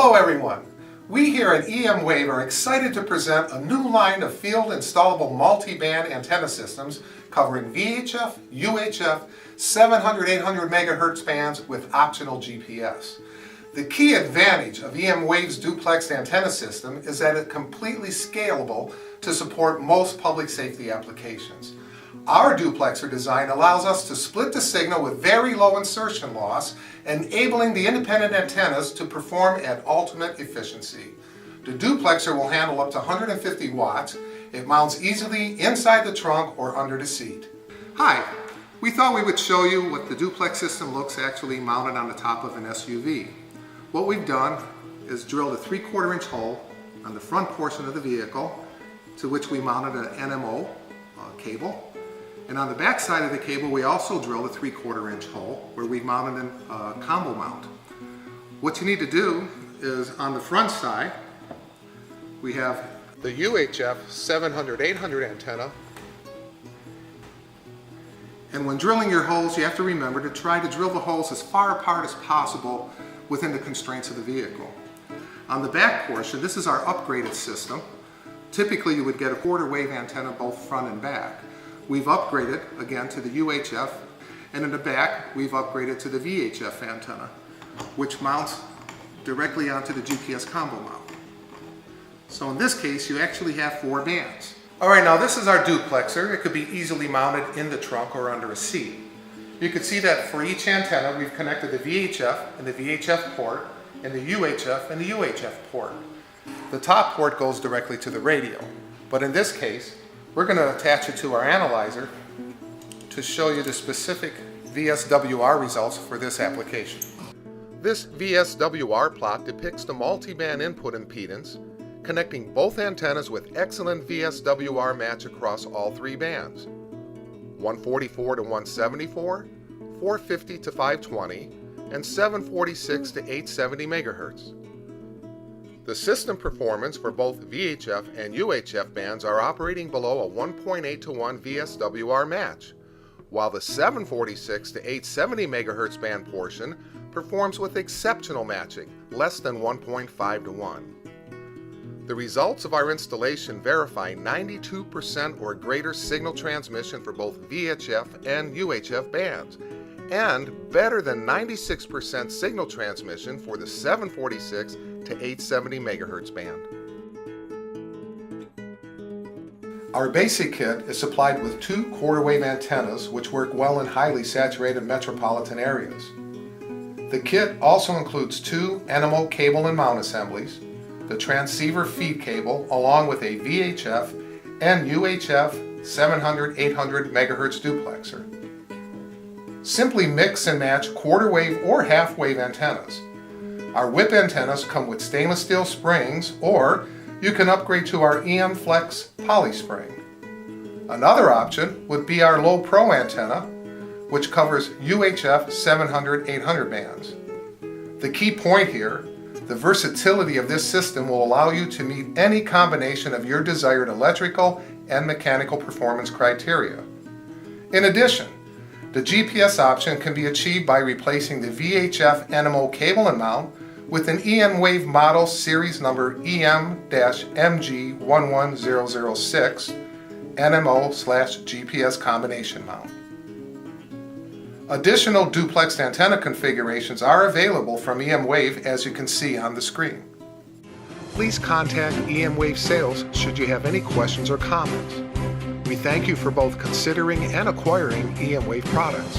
Hello everyone. We here at Wave are excited to present a new line of field installable multi-band antenna systems covering VHF, UHF, 700-800 MHz bands with optional GPS. The key advantage of Wave's duplexed antenna system is that it's completely scalable to support most public safety applications. Our duplexer design allows us to split the signal with very low insertion loss, enabling the independent antennas to perform at ultimate efficiency. The duplexer will handle up to 150 watts. It mounts easily inside the trunk or under the seat. Hi, we thought we would show you what the duplex system looks actually mounted on the top of an SUV. What we've done is drilled a 3/4 inch hole on the front portion of the vehicle, to which we mounted an NMO cable. And on the back side of the cable, we also drilled a 3/4 inch hole where we mounted a combo mount. What you need to do is on the front side, we have the UHF 700-800 antenna. And when drilling your holes, you have to remember to try to drill the holes as far apart as possible within the constraints of the vehicle. On the back portion, this is our upgraded system. Typically, you would get a 1/4 wave antenna both front and back. We've upgraded again to the UHF, and in the back we've upgraded to the VHF antenna, which mounts directly onto the GPS combo mount. So in this case you actually have 4 bands. Alright, now this is our duplexer. It could be easily mounted in the trunk or under a seat. You can see that for each antenna we've connected the VHF and the VHF port, and the UHF and the UHF port. The top port goes directly to the radio, but in this case we're going to attach it to our analyzer to show you the specific VSWR results for this application. This VSWR plot depicts the multi-band input impedance, connecting both antennas with excellent VSWR match across all 3 bands: 144 to 174, 450 to 520, and 746 to 870 MHz. The system performance for both VHF and UHF bands are operating below a 1.8 to 1 VSWR match, while the 746 to 870 MHz band portion performs with exceptional matching, less than 1.5 to 1. The results of our installation verify 92% or greater signal transmission for both VHF and UHF bands, and better than 96% signal transmission for the 746 to 870 MHz band. Our basic kit is supplied with 2 1/4 wave antennas which work well in highly saturated metropolitan areas. The kit also includes 2 NMO cable and mount assemblies, the transceiver feed cable along with a VHF and UHF 700-800 MHz duplexer. Simply mix and match 1/4 wave or half wave antennas. Our whip antennas come with stainless steel springs, or you can upgrade to our Flex poly spring. Another option would be our low pro antenna, which covers UHF 700-800 bands. The key point here, the versatility of this system will allow you to meet any combination of your desired electrical and mechanical performance criteria. In addition, the GPS option can be achieved by replacing the VHF NMO cable and mount with an Wave model series number EM-MG11006 NMO/GPS combination mount. Additional duplexed antenna configurations are available from Wave, as you can see on the screen. Please contact Wave Sales should you have any questions or comments. We thank you for both considering and acquiring Wave products.